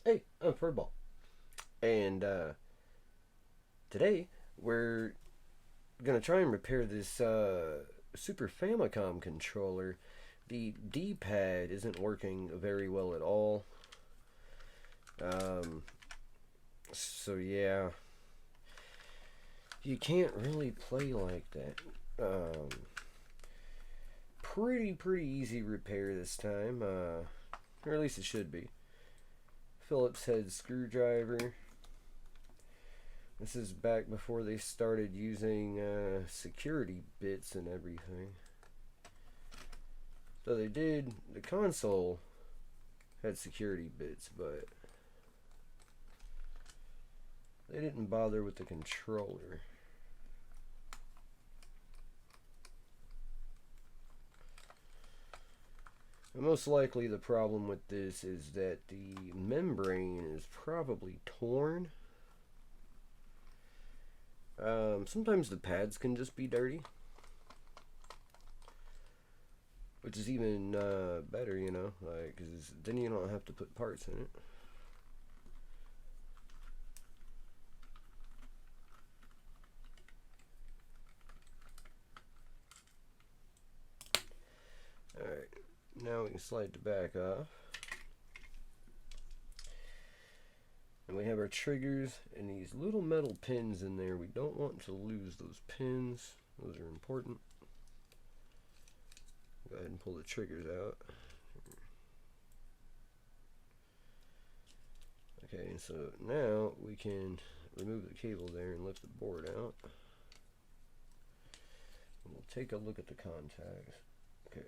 Hey, I'm Furball, and today we're gonna try and repair this Super Famicom controller. The D-pad isn't working very well at all. Um, so yeah, you can't really play like that. Um, pretty easy repair this time, or at least it should be. Phillips head screwdriver. This is back before they started using security bits and everything. So they did, the console had security bits, but they didn't bother with the controller. And most likely the problem with this is that the membrane is probably torn. Sometimes the pads can just be dirty, which is even better, you know, like, cause then you don't have to put parts in it. Alright, now we can slide the back off. And we have our triggers and these little metal pins in there. We don't want to lose those pins. Those are important. Go ahead and pull the triggers out. Okay, so now we can remove the cable there and lift the board out. And we'll take a look at the contacts. Okay,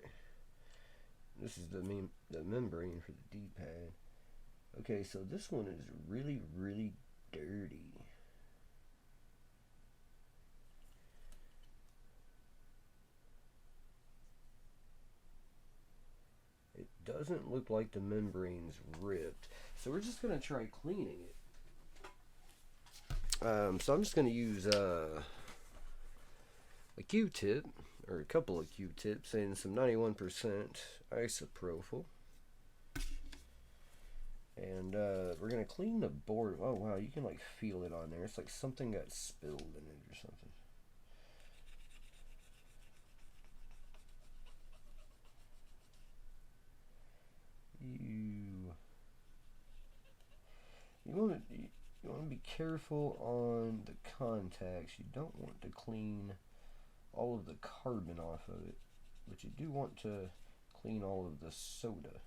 this is the membrane for the D-pad. Okay, so this one is really dirty. It doesn't look like the membrane's ripped, so we're just gonna try cleaning it. So I'm just gonna use a Q-tip, or a couple of Q-tips, and some 91% isopropyl. And we're gonna clean the board. Oh wow, you can like feel it on there. It's like something got spilled in it or something. You you want to be careful on the contacts. You don't want to clean all of the carbon off of it, but you do want to clean all of the soda.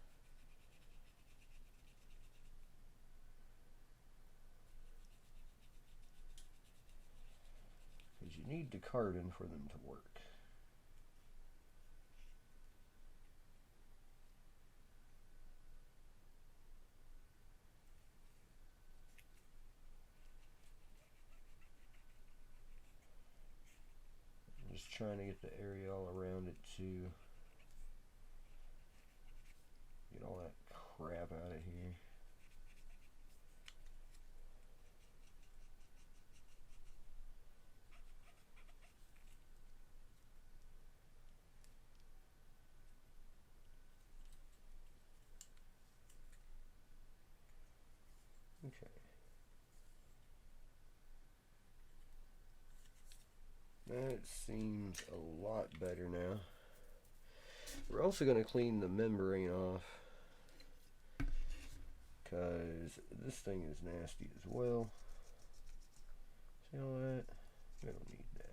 Because you need the carbon for them to work. I'm just trying to get the area all around it to get all that crap out of here. Okay. That seems a lot better now. We're also going to clean the membrane off, because this thing is nasty as well. See all that? We don't need that.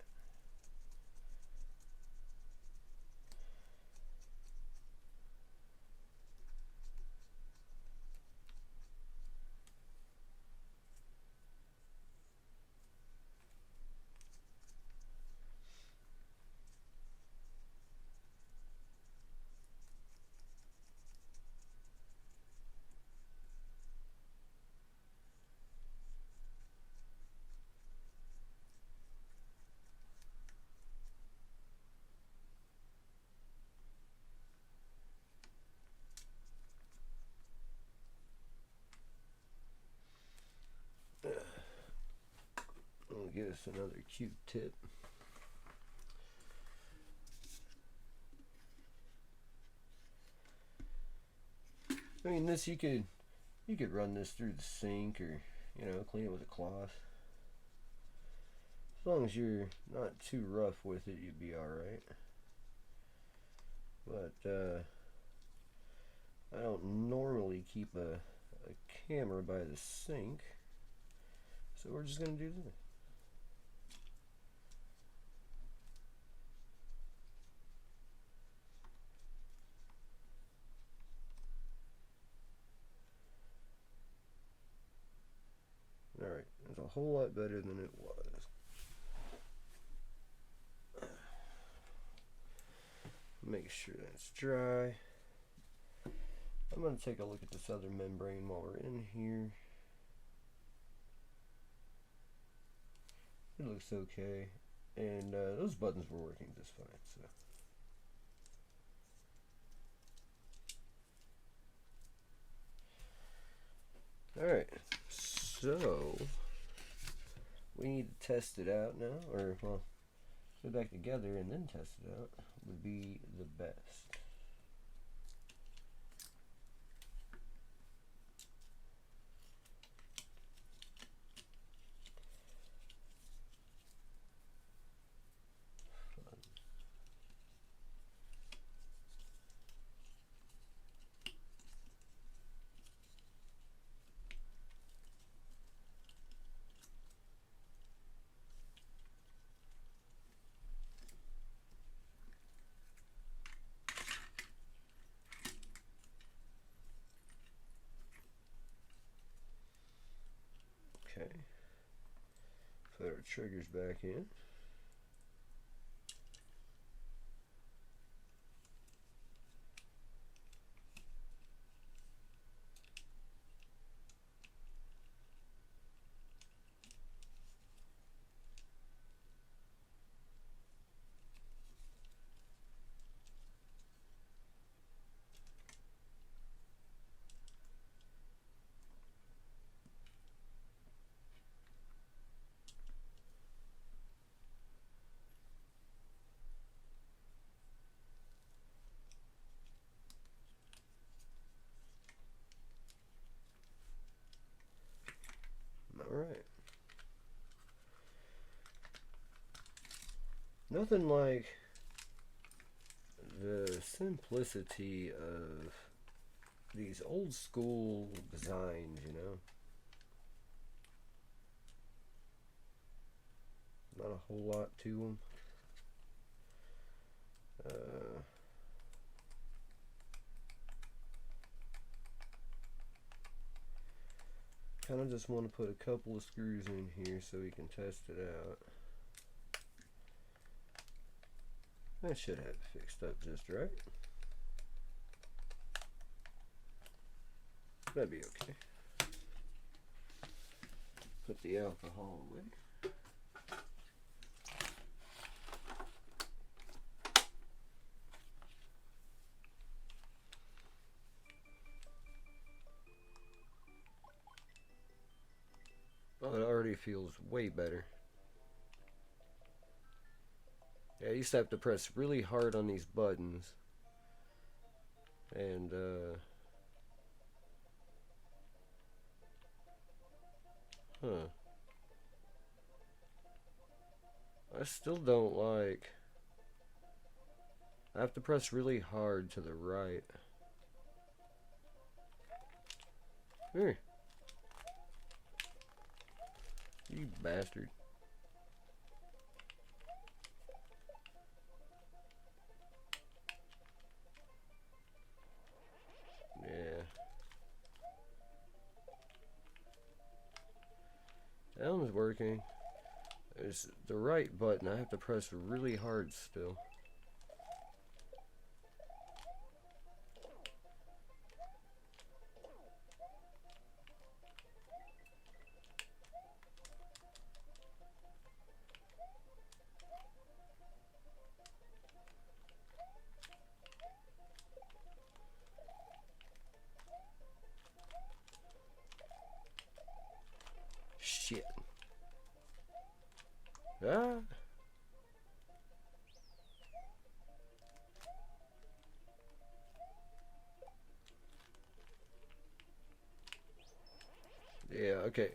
I'll get us another Q-tip. I mean, this you could You could run this through the sink or, you know, clean it with a cloth. As long as you're not too rough with it, you'd be alright. But I don't normally keep a camera by the sink, so we're just going to do this. Alright, it's a whole lot better than it was. Make sure that's dry. I'm going to take a look at this other membrane while we're in here. It looks okay. And those buttons were working just fine. So, alright, so we need to test it out now, or well, put it back together and then test it out would be the best. Okay, put our triggers back in. Alright. Nothing like the simplicity of these old school designs, you know. Not a whole lot to them. Kind of just want to put a couple of screws in here so we can test it out. I should have it fixed up just right. That'd be okay. Put the alcohol away. Oh, it already feels way better. Yeah, I used to have to press really hard on these buttons. And, I still don't like... I have to press really hard to the right. Here. You bastard. Yeah. That one's working. It's the right button. I have to press really hard still. Shit. Ah. Yeah, okay.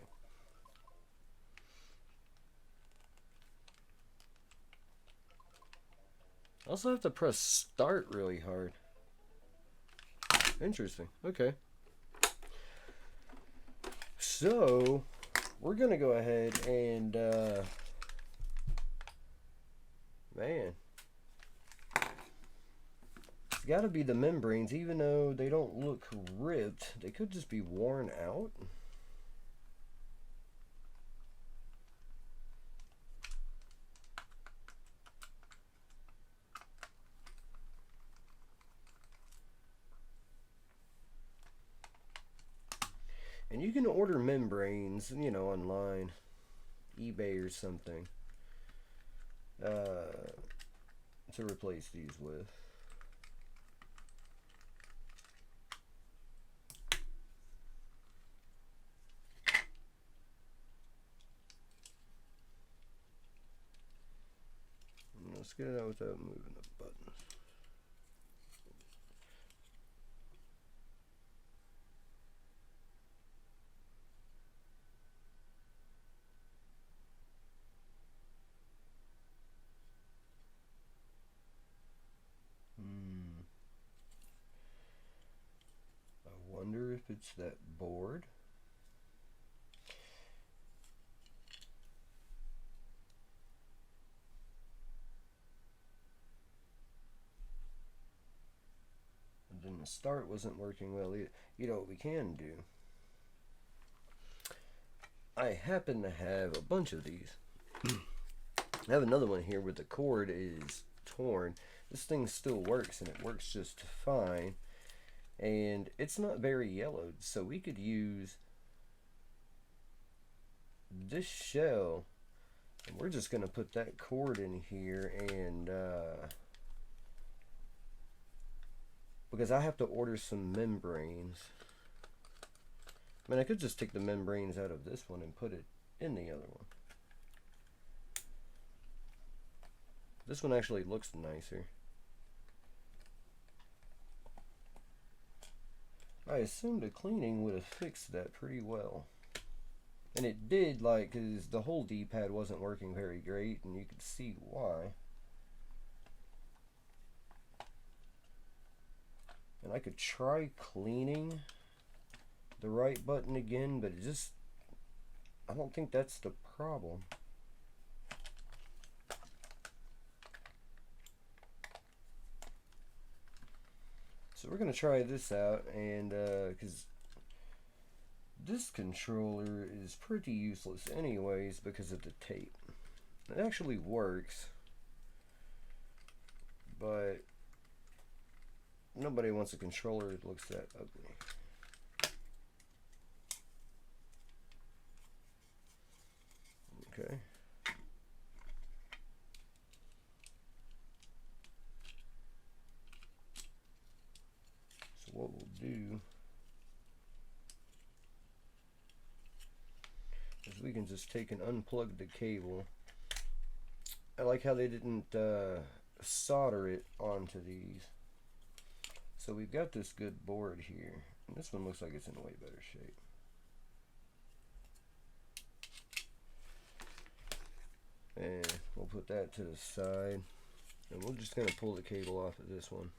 I also have to press start really hard. Interesting. Okay. So, we're going to go ahead and, man, it's got to be the membranes. Even though they don't look ripped, they could just be worn out. And you can order membranes, you know, online, eBay or something, to replace these with. Let's get it out without moving the buttons. I wonder if it's that board. And then the start wasn't working well either. You know what we can do? I happen to have a bunch of these. I have another one here where the cord is torn. This thing still works, and it works just fine. And it's not very yellowed, so we could use this shell. And we're just going to put that cord in here, and because I have to order some membranes. I mean, I could just take the membranes out of this one and put it in the other one. This one actually looks nicer. I assumed a cleaning would have fixed that pretty well. And it did, like, because the whole D-pad wasn't working very great, and you could see why. And I could try cleaning the right button again, but it just, I don't think that's the problem. So we're going to try this out, and because this controller is pretty useless anyways because of the tape. It actually works, but nobody wants a controller that looks that ugly. Okay. So what we'll do is we can just take and unplug the cable. I like how they didn't solder it onto these. So we've got this good board here. And this one looks like it's in way better shape. And we'll put that to the side. And we're just going to pull the cable off of this one.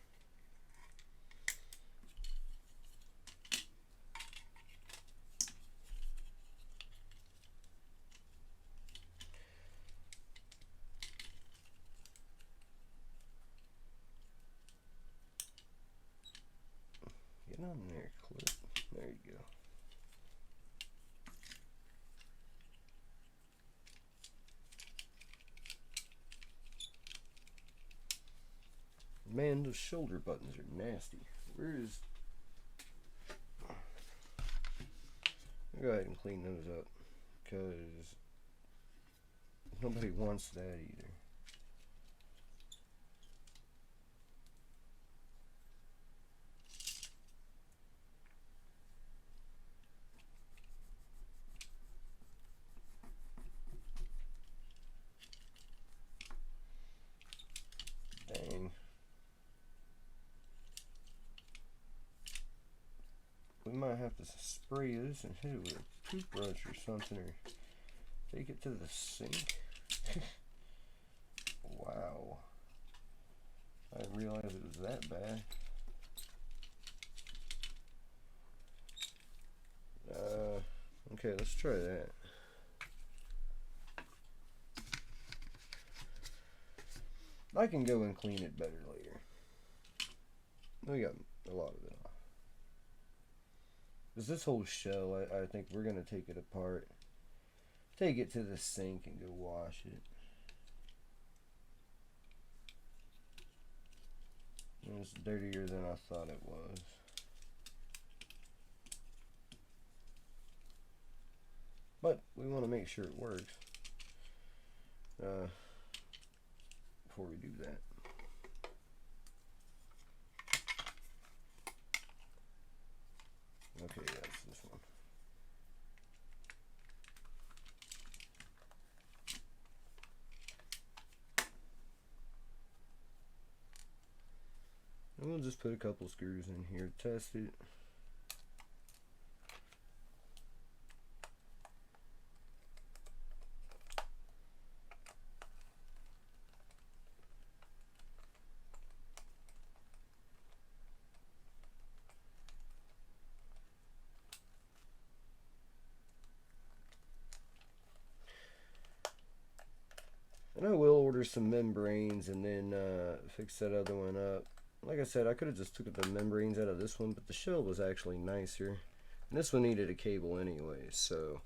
Get on there, clip. There you go. Man, those shoulder buttons are nasty. Where is... I'll go ahead and clean those up, because nobody wants that either. Dang. We might have to spray this and hit it with a toothbrush or something, or take it to the sink. Wow. I didn't realize it was that bad. Okay, let's try that. I can go and clean it better later. We got a lot of it off. Because this whole shell, I think we're going to take it apart, take it to the sink and go wash it. And it's dirtier than I thought it was. But we want to make sure it works before we do that. Okay, yeah, it's this one. And we'll just put a couple screws in here to test it. And I will order some membranes and then fix that other one up. Like I said, I could have just took the membranes out of this one, but the shell was actually nicer. And this one needed a cable anyway, so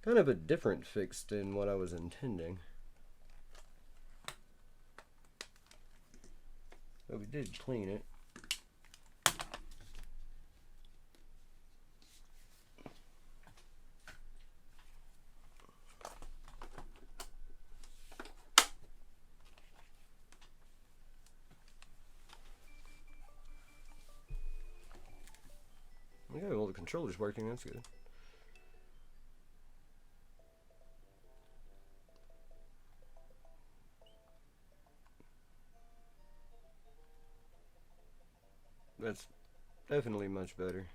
kind of a different fix than what I was intending. But we did clean it. Okay, well the controller's working, that's good. That's definitely much better.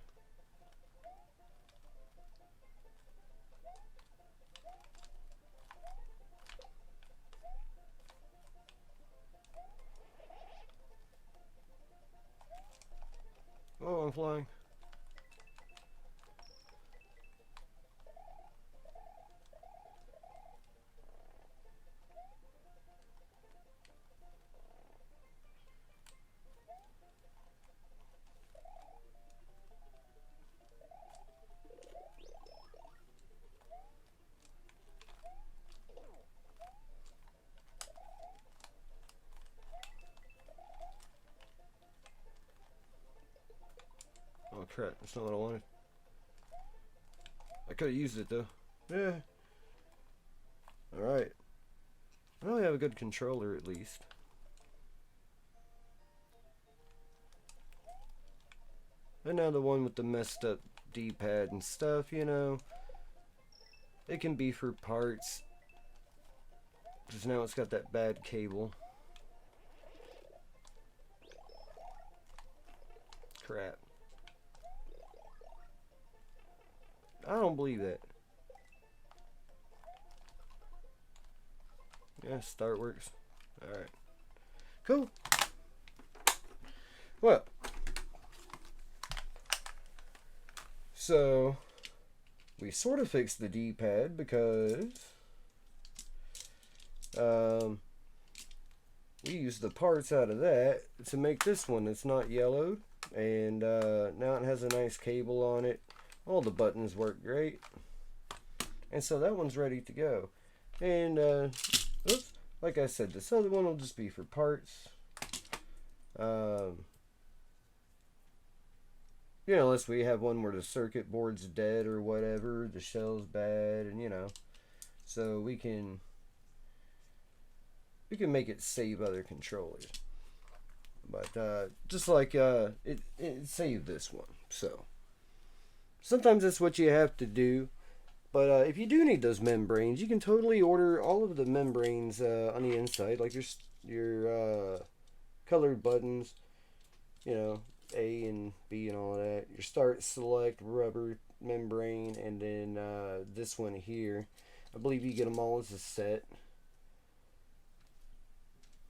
Oh, I'm flying. Oh crap, that's not what I wanted. I could have used it though. Yeah. Alright. Well, we have a good controller at least. And now the one with the messed up D-pad and stuff, you know, it can be for parts. Because now it's got that bad cable. Crap. I don't believe that. Yeah, start works. Alright. Cool. Well. So, we sort of fixed the D-pad because we used the parts out of that to make this one that's not yellowed. And now it has a nice cable on it. All the buttons work great. And so that one's ready to go. And, oops, like I said, this other one will just be for parts. You know, unless we have one where the circuit board's dead or whatever, the shell's bad, and you know. So we can make it save other controllers. But just like it saved this one. So sometimes that's what you have to do. But if you do need those membranes, you can totally order all of the membranes on the inside, like your colored buttons, you know, A and B and all that. Your start, select, rubber, membrane, and then this one here. I believe you get them all as a set.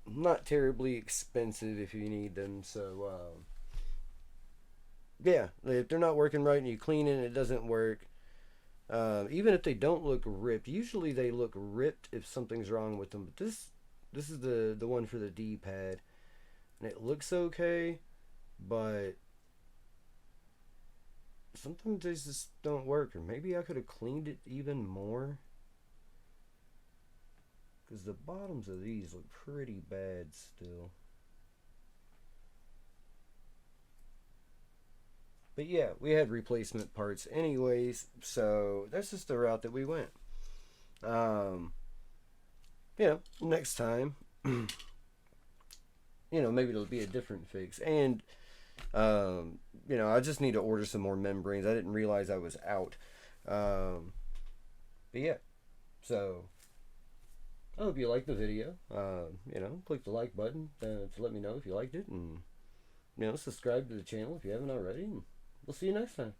Not terribly expensive if you need them. So yeah, if they're not working right and you clean it and it doesn't work, even if they don't look ripped, usually they look ripped if something's wrong with them. But this is the one for the D-pad, and it looks okay, but sometimes they just don't work. Or maybe I could have cleaned it even more, because the bottoms of these look pretty bad still. But yeah, we had replacement parts anyways, so that's just the route that we went. Um, Next time, maybe it'll be a different fix. And, I just need to order some more membranes. I didn't realize I was out. But yeah, so I hope you liked the video. Click the like button to let me know if you liked it. And, subscribe to the channel if you haven't already. And we'll see you next time.